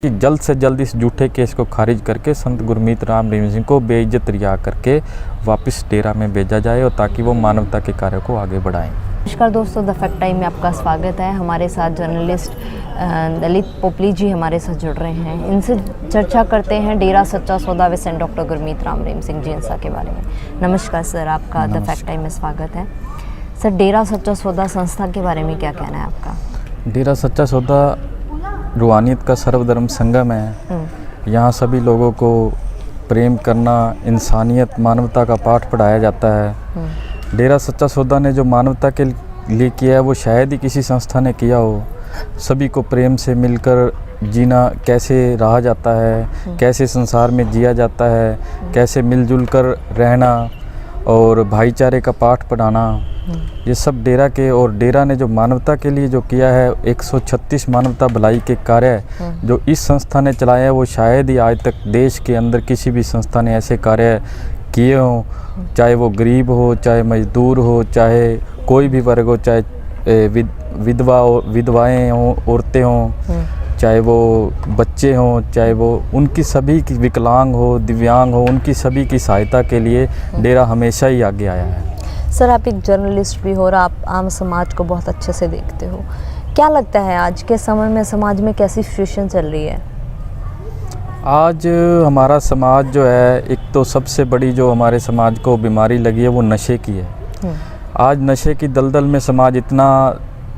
कि जल्द से जल्द इस झूठे केस को खारिज करके संत गुरमीत राम रहीम सिंह को बेइज्जत रिहा करके वापस डेरा में भेजा जाए और ताकि वो मानवता के कार्य को आगे बढ़ाएं। नमस्कार दोस्तों, द फैक्ट टाइम में आपका स्वागत है। हमारे साथ जर्नलिस्ट ललित पोपली जी हमारे साथ जुड़ रहे हैं। इनसे चर्चा करते हैं डेरा सच्चा सौदा व सेंट डॉक्टर गुरमीत राम रहीम सिंह जींसा के बारे में। नमस्कार सर, आपका द फैक्ट टाइम में स्वागत है। सर, डेरा सच्चा सौदा संस्था के बारे में क्या कहना है आपका? डेरा सच्चा सौदा रूहानियत का सर्वधर्म संगम है। यहाँ सभी लोगों को प्रेम करना, इंसानियत, मानवता का पाठ पढ़ाया जाता है। डेरा सच्चा सौदा ने जो मानवता के लिए किया है वो शायद ही किसी संस्था ने किया हो। सभी को प्रेम से मिलकर जीना कैसे रहा जाता है, कैसे संसार में जिया जाता है, कैसे मिलजुल कर रहना और भाईचारे का पाठ पढ़ाना, ये सब डेरा के और डेरा ने जो मानवता के लिए जो किया है 136 मानवता भलाई के कार्य जो इस संस्था ने चलाया है, वो शायद ही आज तक देश के अंदर किसी भी संस्था ने ऐसे कार्य किए हों। चाहे वो गरीब हो, चाहे मजदूर हो, चाहे कोई भी वर्ग हो, चाहे विधवाएं हों, औरतें हों, चाहे वो बच्चे हों, चाहे वो उनकी सभी की विकलांग हो, दिव्यांग हो, उनकी सभी की सहायता के लिए डेरा हमेशा ही आगे आया है। सर, आप एक जर्नलिस्ट भी हो और आप आम समाज को बहुत अच्छे से देखते हो। क्या लगता है आज के समय में समाज में कैसी सिचुएशन चल रही है? आज हमारा समाज जो है, एक तो सबसे बड़ी जो हमारे समाज को बीमारी लगी है वो नशे की है। आज नशे की दलदल में समाज इतना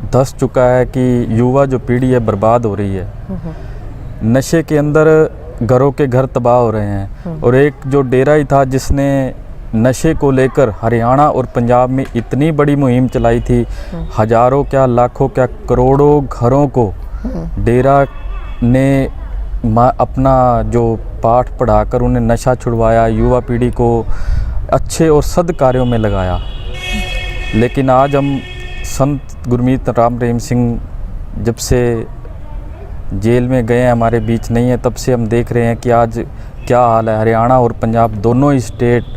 धंस चुका है कि युवा जो पीढ़ी है बर्बाद हो रही है। नशे के अंदर घरों के घर तबाह हो रहे हैं। और एक जो डेरा ही था जिसने नशे को लेकर हरियाणा और पंजाब में इतनी बड़ी मुहिम चलाई थी। हजारों क्या, लाखों क्या, करोड़ों घरों को डेरा ने अपना जो पाठ पढ़ाकर उन्हें नशा छुड़वाया, युवा पीढ़ी को अच्छे और सद कार्यों में लगाया। लेकिन आज हम संत गुरमीत राम रहीम सिंह जब से जेल में गए हैं, हमारे बीच नहीं है, तब से हम देख रहे हैं कि आज क्या हाल है। हरियाणा और पंजाब दोनों ही स्टेट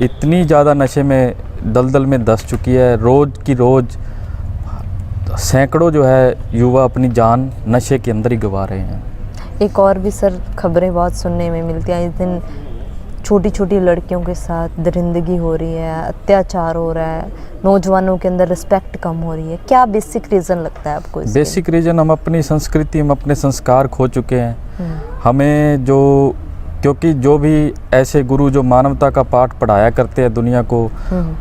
इतनी ज़्यादा नशे में दलदल में धंस चुकी है। रोज़ की रोज़ सैकड़ों जो है युवा अपनी जान नशे के अंदर ही गंवा रहे हैं। एक और भी सर खबरें बहुत सुनने में मिलती हैं। इस दिन छोटी छोटी लड़कियों के साथ दरिंदगी हो रही है, अत्याचार हो रहा है, नौजवानों के अंदर रिस्पेक्ट कम हो रही है। क्या बेसिक रीज़न लगता है आपको? बेसिक रीज़न हम अपनी संस्कृति, हम अपने संस्कार खो चुके हैं। हमें क्योंकि जो भी ऐसे गुरु जो मानवता का पाठ पढ़ाया करते हैं दुनिया को,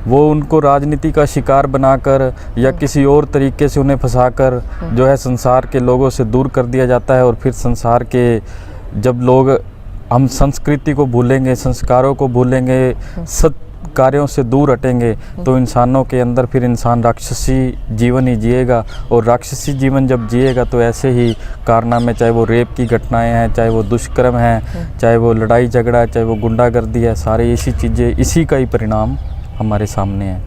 वो उनको राजनीति का शिकार बनाकर या किसी और तरीके से उन्हें फंसाकर जो है संसार के लोगों से दूर कर दिया जाता है। और फिर संसार के जब लोग हम संस्कृति को भूलेंगे, संस्कारों को भूलेंगे, सत कार्यों से दूर हटेंगे, तो इंसानों के अंदर फिर इंसान राक्षसी जीवन ही जिएगा। और राक्षसी जीवन जब जिएगा तो ऐसे ही कारनामे, चाहे वो रेप की घटनाएं हैं, चाहे वो दुष्कर्म हैं, चाहे वो लड़ाई झगड़ा है, चाहे वो गुंडागर्दी है, सारी इसी चीज़ें, इसी का ही परिणाम हमारे सामने है।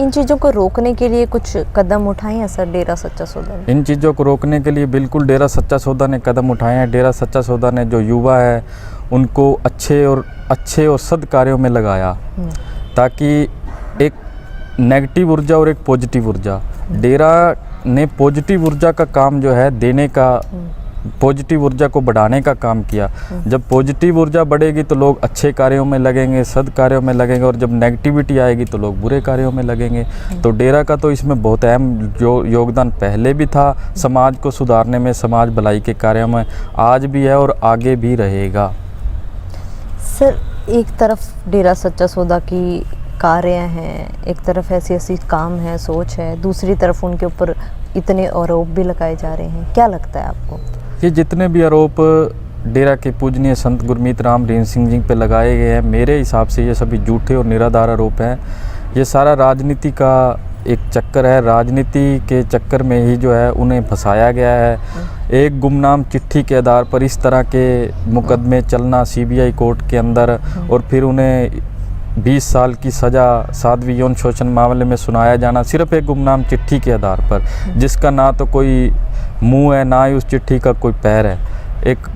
इन चीज़ों को रोकने के लिए कुछ कदम उठाए हैं सर डेरा सच्चा सौदा ने? इन चीज़ों को रोकने के लिए बिल्कुल डेरा सच्चा सौदा ने कदम उठाए हैं। डेरा सच्चा सौदा ने जो युवा है उनको अच्छे और सद कार्यों में लगाया, ताकि एक नेगेटिव ऊर्जा और एक पॉजिटिव ऊर्जा, डेरा ने पॉजिटिव ऊर्जा का काम जो है देने का, पॉजिटिव ऊर्जा को बढ़ाने का काम किया। जब पॉजिटिव ऊर्जा बढ़ेगी तो लोग अच्छे कार्यों में लगेंगे, सद कार्यों में लगेंगे, और जब नेगेटिविटी आएगी तो लोग बुरे कार्यों में लगेंगे। तो डेरा का तो इसमें बहुत अहम योगदान पहले भी था समाज को सुधारने में, समाज भलाई के कार्यों में, आज भी है और आगे भी रहेगा। सर, एक तरफ डेरा सच्चा सौदा की कार्य हैं, एक तरफ ऐसी काम है, सोच है, दूसरी तरफ उनके ऊपर इतने आरोप भी लगाए जा रहे हैं। क्या लगता है आपको? ये जितने भी आरोप डेरा के पूजनीय संत गुरमीत राम रहीम सिंह जी पे लगाए गए हैं, मेरे हिसाब से ये सभी झूठे और निराधार आरोप हैं। ये सारा राजनीति का एक चक्कर है। राजनीति के चक्कर में ही जो है उन्हें फंसाया गया है। एक गुमनाम चिट्ठी के आधार पर इस तरह के मुकदमे चलना सीबीआई कोर्ट के अंदर, और फिर उन्हें 20 साल की सज़ा साध्वी यौन शोषण मामले में सुनाया जाना सिर्फ एक गुमनाम चिट्ठी के आधार पर, जिसका ना तो कोई मुंह है, ना ही उस चिट्ठी का कोई पैर है, एक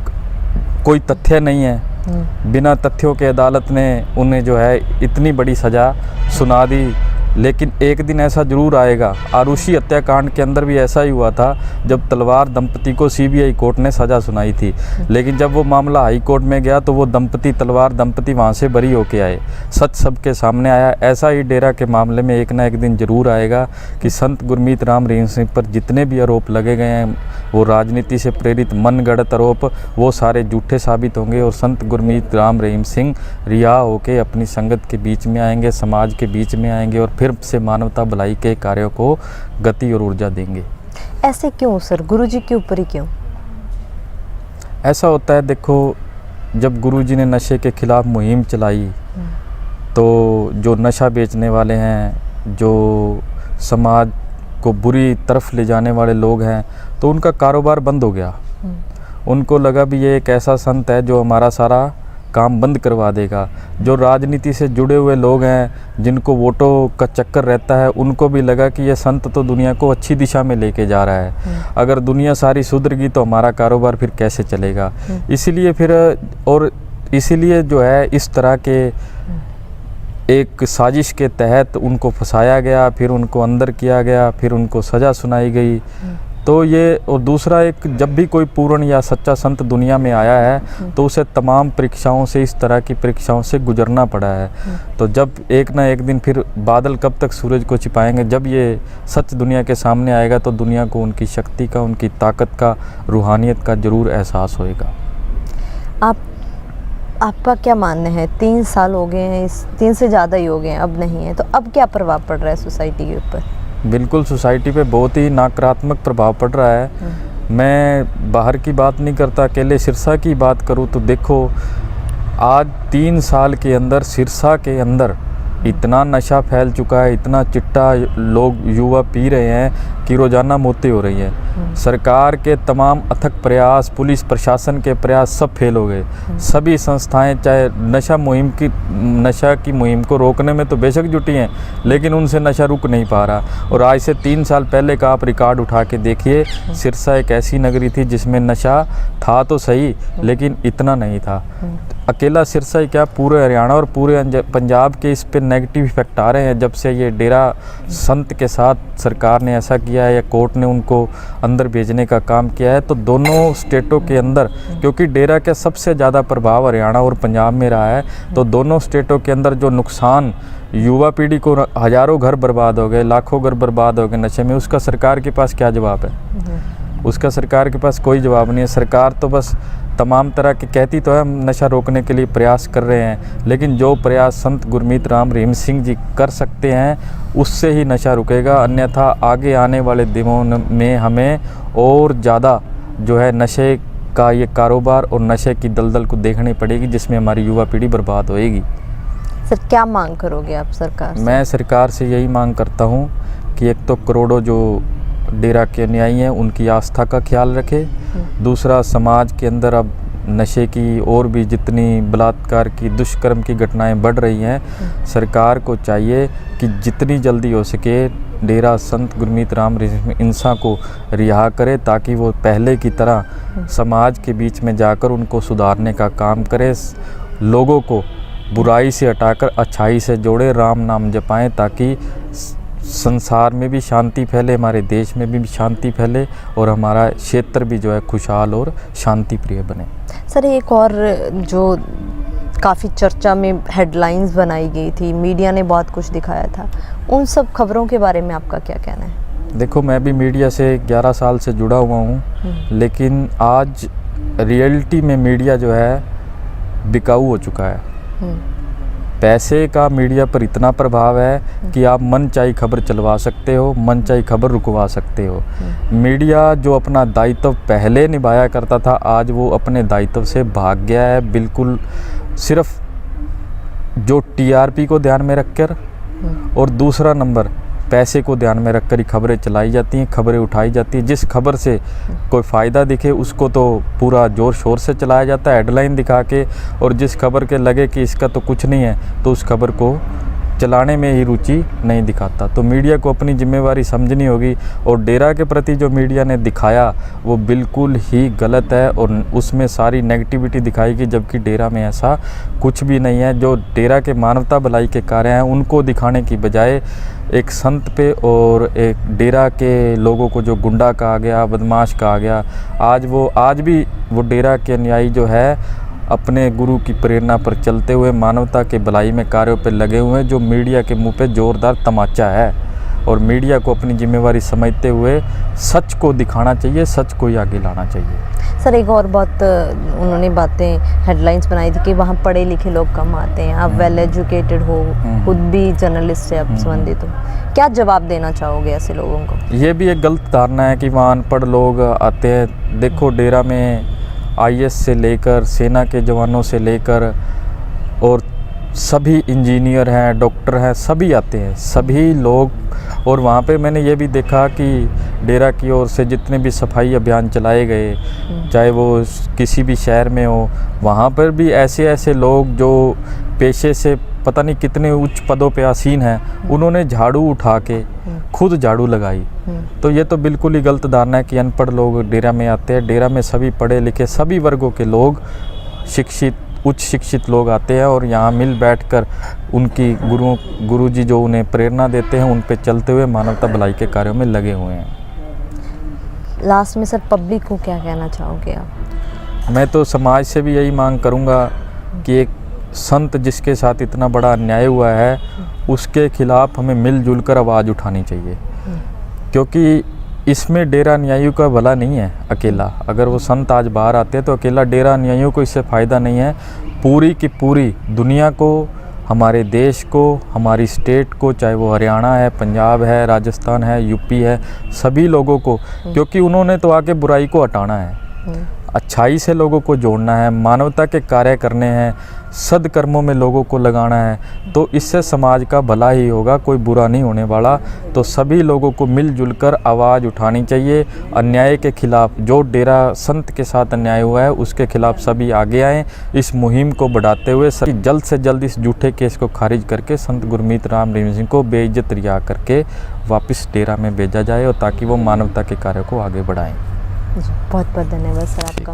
कोई तथ्य नहीं है। बिना तथ्यों के अदालत ने उन्हें जो है इतनी बड़ी सज़ा सुना दी लेकिन एक दिन ऐसा ज़रूर आएगा। आरुषि हत्याकांड के अंदर भी ऐसा ही हुआ था, जब तलवार दंपति को सीबीआई कोर्ट ने सज़ा सुनाई थी, लेकिन जब वो मामला हाई कोर्ट में गया तो वो तलवार दंपति वहाँ से बरी होके आए, सच सबके सामने आया। ऐसा ही डेरा के मामले में एक ना एक दिन ज़रूर आएगा कि संत गुरमीत राम रहीम सिंह पर जितने भी आरोप लगे गए हैं, वो राजनीति से प्रेरित मनगढ़ंत आरोप, वो सारे झूठे साबित होंगे और संत गुरमीत राम रहीम सिंह रिहा होके अपनी संगत के बीच में आएंगे, समाज के बीच में आएंगे और फिर से मानवता भलाई के कार्यों को गति और ऊर्जा देंगे। ऐसे क्यों सर, गुरुजी के ऊपर ही क्यों? ऐसा होता है, देखो, जब गुरुजी ने नशे के खिलाफ मुहिम चलाई तो जो नशा बेचने वाले हैं, जो समाज को बुरी तरफ ले जाने वाले लोग हैं, तो उनका कारोबार बंद हो गया। उनको लगा भी ये एक ऐसा संत है जो हमारा सारा काम बंद करवा देगा। जो राजनीति से जुड़े हुए लोग हैं, जिनको वोटों का चक्कर रहता है, उनको भी लगा कि ये संत तो दुनिया को अच्छी दिशा में लेके जा रहा है। अगर दुनिया सारी सुधरेगी तो हमारा कारोबार फिर कैसे चलेगा। इसीलिए जो है इस तरह के एक साजिश के तहत उनको फंसाया गया, फिर उनको अंदर किया गया, फिर उनको सज़ा सुनाई गई। तो ये, और दूसरा, एक जब भी कोई पूर्ण या सच्चा संत दुनिया में आया है तो उसे तमाम परीक्षाओं से, इस तरह की परीक्षाओं से गुजरना पड़ा है। तो जब एक ना एक दिन फिर बादल कब तक सूरज को छिपाएंगे, जब ये सच दुनिया के सामने आएगा तो दुनिया को उनकी शक्ति का, उनकी ताकत का, रूहानियत का ज़रूर एहसास होएगा। आपका क्या मानना है? 3 साल हो गए हैं, 3 से ज़्यादा ही हो गए हैं, अब नहीं है, तो अब क्या प्रभाव पड़ रहा है सोसाइटी के ऊपर? बिल्कुल, सोसाइटी पे बहुत ही नकारात्मक प्रभाव पड़ रहा है। मैं बाहर की बात नहीं करता, अकेले सिरसा की बात करूँ तो देखो, आज 3 साल के अंदर सिरसा के अंदर इतना नशा फैल चुका है, इतना चिट्टा लोग, युवा पी रहे हैं कि रोज़ाना मौतें हो रही हैं। सरकार के तमाम अथक प्रयास, पुलिस प्रशासन के प्रयास सब फेल हो गए। सभी संस्थाएं, चाहे नशा की मुहिम को रोकने में तो बेशक जुटी हैं, लेकिन उनसे नशा रुक नहीं पा रहा। और आज से 3 साल पहले का आप रिकॉर्ड उठा के देखिए, सिरसा एक ऐसी नगरी थी जिसमें नशा था तो सही, लेकिन इतना नहीं था। अकेला सिरसा ही क्या, पूरे हरियाणा और पूरे पंजाब के इस पे नेगेटिव इफेक्ट आ रहे हैं जब से ये डेरा संत के साथ सरकार ने ऐसा किया है या कोर्ट ने उनको अंदर भेजने का काम किया है। तो दोनों स्टेटों के अंदर, क्योंकि डेरा का सबसे ज़्यादा प्रभाव हरियाणा और पंजाब में रहा है, तो दोनों स्टेटों के अंदर जो नुकसान, युवा पीढ़ी को हज़ारों घर बर्बाद हो गए, लाखों घर बर्बाद हो गए नशे में, उसका सरकार के पास क्या जवाब है? उसका सरकार के पास कोई जवाब नहीं है। सरकार तो बस तमाम तरह के कहती तो है हम नशा रोकने के लिए प्रयास कर रहे हैं, लेकिन जो प्रयास संत गुरमीत राम रहीम सिंह जी कर सकते हैं उससे ही नशा रुकेगा। अन्यथा आगे आने वाले दिनों में हमें और ज़्यादा जो है नशे का ये कारोबार और नशे की दलदल को देखनी पड़ेगी, जिसमें हमारी युवा पीढ़ी बर्बाद होएगी। सर, क्या मांग करोगे आप सरकार से? मैं सरकार से यही मांग करता हूँ कि एक तो करोड़ों जो डेरा के अनुयायी हैं उनकी आस्था का ख्याल रखे। दूसरा, समाज के अंदर अब नशे की और भी जितनी बलात्कार की, दुष्कर्म की घटनाएं बढ़ रही हैं, सरकार को चाहिए कि जितनी जल्दी हो सके डेरा संत गुरमीत राम इंसा को रिहा करे, ताकि वो पहले की तरह समाज के बीच में जाकर उनको सुधारने का काम करे, लोगों को बुराई से हटाकर अच्छाई से जोड़े, राम नाम जपाएं, ताकि संसार में भी शांति फैले, हमारे देश में भी शांति फैले और हमारा क्षेत्र भी जो है खुशहाल और शांति प्रिय बने। सर, एक और जो काफ़ी चर्चा में हेडलाइंस बनाई गई थी, मीडिया ने बहुत कुछ दिखाया था, उन सब खबरों के बारे में आपका क्या कहना है? देखो, मैं भी मीडिया से 11 साल से जुड़ा हुआ हूँ, लेकिन आज रियलिटी में मीडिया जो है बिकाऊ हो चुका है। पैसे का मीडिया पर इतना प्रभाव है कि आप मनचाही खबर चलवा सकते हो, मनचाही खबर रुकवा सकते हो। मीडिया जो अपना दायित्व पहले निभाया करता था, आज वो अपने दायित्व से भाग गया है। बिल्कुल सिर्फ जो टीआरपी को ध्यान में रखकर और दूसरा नंबर पैसे को ध्यान में रखकर ही खबरें चलाई जाती हैं, खबरें उठाई जाती हैं। जिस खबर से कोई फ़ायदा दिखे उसको तो पूरा ज़ोर शोर से चलाया जाता है हेडलाइन दिखा के, और जिस खबर के लगे कि इसका तो कुछ नहीं है तो उस खबर को चलाने में ही रुचि नहीं दिखाता। तो मीडिया को अपनी जिम्मेवारी समझनी होगी और डेरा के प्रति जो मीडिया ने दिखाया वो बिल्कुल ही गलत है और उसमें सारी नेगेटिविटी दिखाई गई, जबकि डेरा में ऐसा कुछ भी नहीं है। जो डेरा के मानवता भलाई के कार्य हैं उनको दिखाने की बजाय एक संत पे और एक डेरा के लोगों को जो गुंडा कहा गया, बदमाश कहा गया, आज भी वो डेरा के अनुयायी जो है अपने गुरु की प्रेरणा पर चलते हुए मानवता के भलाई में कार्यों पर लगे हुए हैं, जो मीडिया के मुंह पे जोरदार तमाचा है। और मीडिया को अपनी जिम्मेवारी समझते हुए सच को दिखाना चाहिए, सच को ही आगे लाना चाहिए। सर एक और बहुत उन्होंने बातें हेडलाइंस बनाई थी कि वहाँ पढ़े लिखे लोग कम आते हैं, आप वेल एजुकेटेड हो, खुद भी जर्नलिस्ट है, आप संबंधित हो, क्या जवाब देना चाहोगे ऐसे लोगों को? ये भी एक गलत धारणा है कि वहाँ अनपढ़ लोग आते हैं। देखो डेरा में आईएएस से लेकर सेना के जवानों से लेकर और सभी इंजीनियर हैं, डॉक्टर हैं, सभी आते हैं, सभी लोग। और वहाँ पे मैंने ये भी देखा कि डेरा की ओर से जितने भी सफाई अभियान चलाए गए, चाहे वो किसी भी शहर में हो, वहाँ पर भी ऐसे लोग जो पेशे से पता नहीं कितने उच्च पदों पे आसीन हैं, उन्होंने झाड़ू उठा के खुद झाड़ू लगाई। तो ये तो बिल्कुल ही गलत धारणा है कि अनपढ़ लोग डेरा में आते हैं। डेरा में सभी पढ़े लिखे सभी वर्गों के लोग, शिक्षित उच्च शिक्षित लोग आते हैं और यहाँ मिल बैठकर उनकी गुरु जी जो उन्हें प्रेरणा देते हैं उन पे चलते हुए मानवता भलाई के कार्यों में लगे हुए हैं। लास्ट में सर पब्लिक को क्या कहना चाहोगे आप? मैं तो समाज से भी यही मांग करूँगा कि एक संत जिसके साथ इतना बड़ा अन्याय हुआ है उसके खिलाफ हमें मिलजुल कर आवाज़ उठानी चाहिए, क्योंकि इसमें डेरा अनुयायियों का भला नहीं है अकेला। अगर वो संत आज बाहर आते हैं तो अकेला डेरा अनुयायियों को इससे फ़ायदा नहीं है, पूरी की पूरी दुनिया को, हमारे देश को, हमारी स्टेट को, चाहे वो हरियाणा है, पंजाब है, राजस्थान है, यूपी है, सभी लोगों को, क्योंकि उन्होंने तो आके बुराई को हटाना है, अच्छाई से लोगों को जोड़ना है, मानवता के कार्य करने हैं, सदकर्मों में लोगों को लगाना है, तो इससे समाज का भला ही होगा, कोई बुरा नहीं होने वाला। तो सभी लोगों को मिलजुल कर आवाज़ उठानी चाहिए अन्याय के खिलाफ। जो डेरा संत के साथ अन्याय हुआ है उसके खिलाफ सभी आगे आएँ, इस मुहिम को बढ़ाते हुए जल्द से जल्द इस झूठे केस को खारिज करके संत गुरमीत राम रहीम सिंह को बेइज्जत रिहा करके वापस डेरा में भेजा जाए और ताकि वो मानवता के कार्य को आगे बढ़ाएँ। बहुत बहुत धन्यवाद सर आपका।